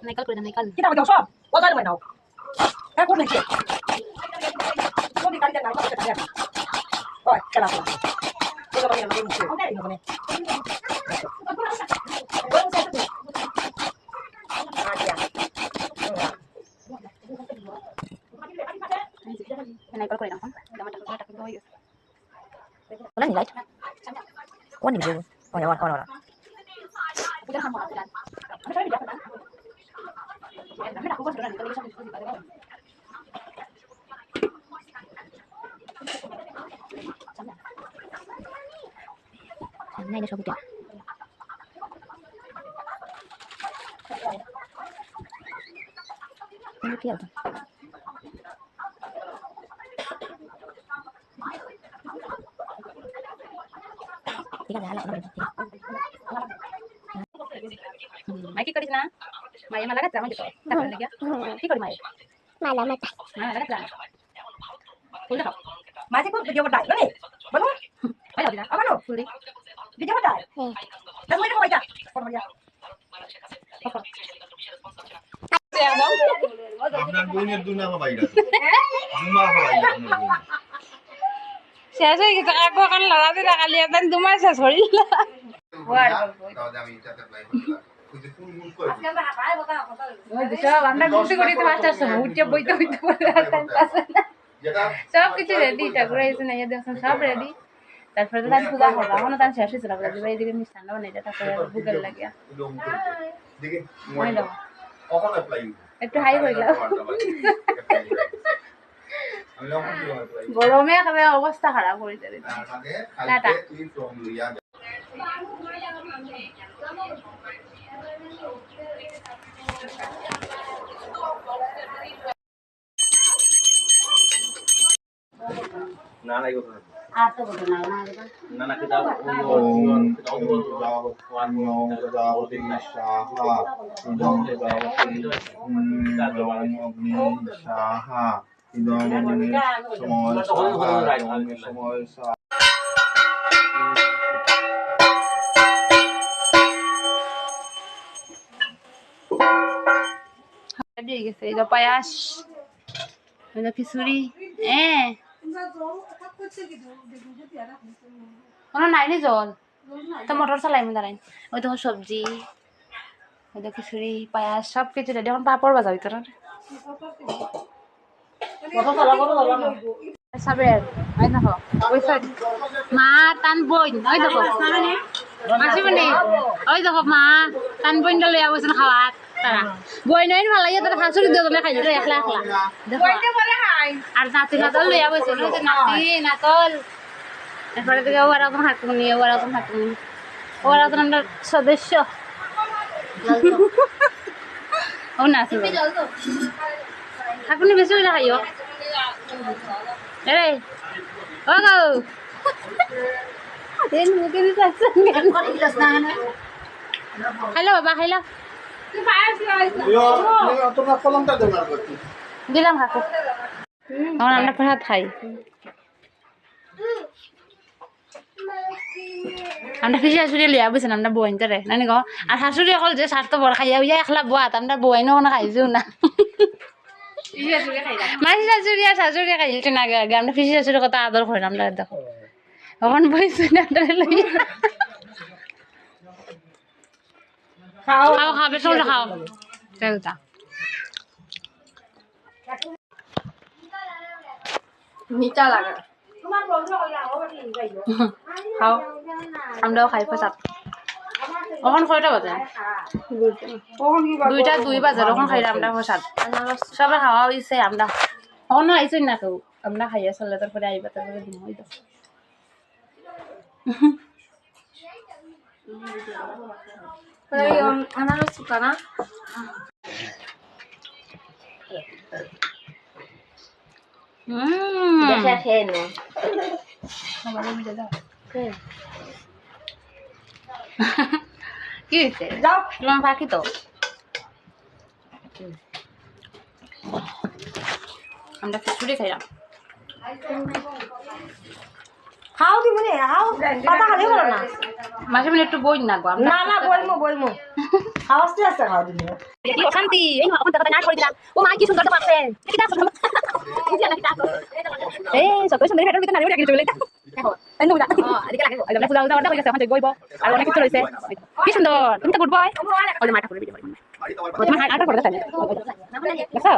নাইকাল করে নাইকাল kita mau jawab what are we now aku nih mau dikali dan apa kita oh kenapa kita mau yang ini oke ini mana নাইকাল করে নাও জামাটা টাকা হয়ে গেছে mana nih guys oh nih dulu oh ya orang udah kamu kan ada di dalam tapi aku kan sudah dikali sama di pada sana ini sebutnya ini dia tuh tiga dah lah Mai কি করিস না মাই মালা গাছ আমার যেতে তারপর লাগা কি করি মাই malah mata মালা গাছ ফুল দাও masih kok video berdai ini betul আয় দাও apa lo ফুল দি video berdai dan mau ini aja apa ya আপনার বোনের দুনা বাইরা দুমা বাইরা শেষ হয়ে গেছে কাকু এখন লড়াতে রাখালি এখন তোমার শেষ হইল তাহলে আমি এটাতে অ্যাপ্লাই করলাম ওই যে ফুল ফুল করে ওই সব আমরা ঘুরতে ঘুরতে পাঁচটার সময় উঠে বইতে বইতে পরে টাইম পাস যেটা সব কিছু রেডি ঠাকুর এসে না দেখছেন সব রেডি তারপরে তো তার পূজা করলাম এখন তার শেষ হয়েছিল যে ভাই এদিকে মিষ্টান্ন বানাইটা তারপরে বুকের লাগিয়া দেখি মই দাও কখন অ্যাপ্লাই একটু হাই হইলাম আমি যখন অ্যাপ্লাই গরমে একেবারে অবস্থা খারাপ করে দিল তার মানে টাটা। কালকে তুই ফর্ম লইয়া না নাই কথা আর তো বলো না না না kita রেডি হয়ে গেছে এই যে পায়াস এই যে খিচুড়ি কোনো নাই নি জল তো মোটর চালাই আমি দাঁড়াই ওই দেখো সবজি ওই দেখো খিচুড়ি পায়াস সব কিছু রেডি এখন পাপড় বাজা হইতো না সাবের ওই দেখো ওই সাইড মা টান বইন ওই দেখো আসিবনি ওই দেখো মা টান বইনটা লইয়া বসেন খাওয়াত তারা বইন ভাল লাগে তারা শাশুড়ি দুজনে খাই দিল একলা একলা দেখো আর নাতি নাতল লইয়া বসেন ওই যে নাতি নাতল এরপরে থেকে ওরকম হাঁটুনি ওরকম হাঁটুনি ওরকম আমরা সদস্য ও না আছে হাঁটুনি বেশি হইলে খাইও এই ও গো দেন মুখে দিতে আসছেন খাইলো বাবা খাইলো তোমরা কলমটা দেন আর কি দিলাম কাকু এখন আমরা ভাত খাই আমরা ফিসি শাশুড়ি লিয়া বুঝছেন আমরা বইন তারে নানি গো আর শাশুড়ি অকল যে স্বার্থ বড় খাইয়া উইয়া একলা বাত আমরা বইনও কোনো খাইছিও না মাসি শাশুড়ি আর শাশুড়ি খাইছে না আগে আমরা ফিসি শাশুড়ির কথা আদর করি আমরা দেখো এখন বইছি না লইয়া খাও খাও বেশ খাও দেউতা মিঠা লাগে খাও আমরাও খাই প্রসাদ ওখান কয়টা বাজে দুইটা 2 বাজে ওখান খাই আমরা প্রসাদ সবাই খাওয়া হয়েছে আমরা অন্য আইসই না কেউ আমরা খাইয়া চললে তারপরে আইবা তারপরে দিন হইতো আনারস সুকানা Biasa kene. কি হয়েছে যাও তোমার বাকি তো আমরা খিচুড়ি খাইলাম How di mana? How? Patah kali mana? মাসিমণি একটু বই না গো না না বইমু আওয়াজটা আছে খাওয়া দিন কি অশান্তি এই এখন কথা না করে দিলাম ও মা কি সুন্দর তো পাচ্ছে কি দাও এই সব সুন্দর হেটার ভিতরে নাড়ি রাখি চলে দেখো এই নুদা এদিকে লাগে একদম পূজা উজা হয়ে গেছে এখন বইব আর অনেক কিছু রয়েছে কি সুন্দর তুমি তো গুড বয় ওই মাটা করে ভিডিও তোমার আটা করে দেন দেখো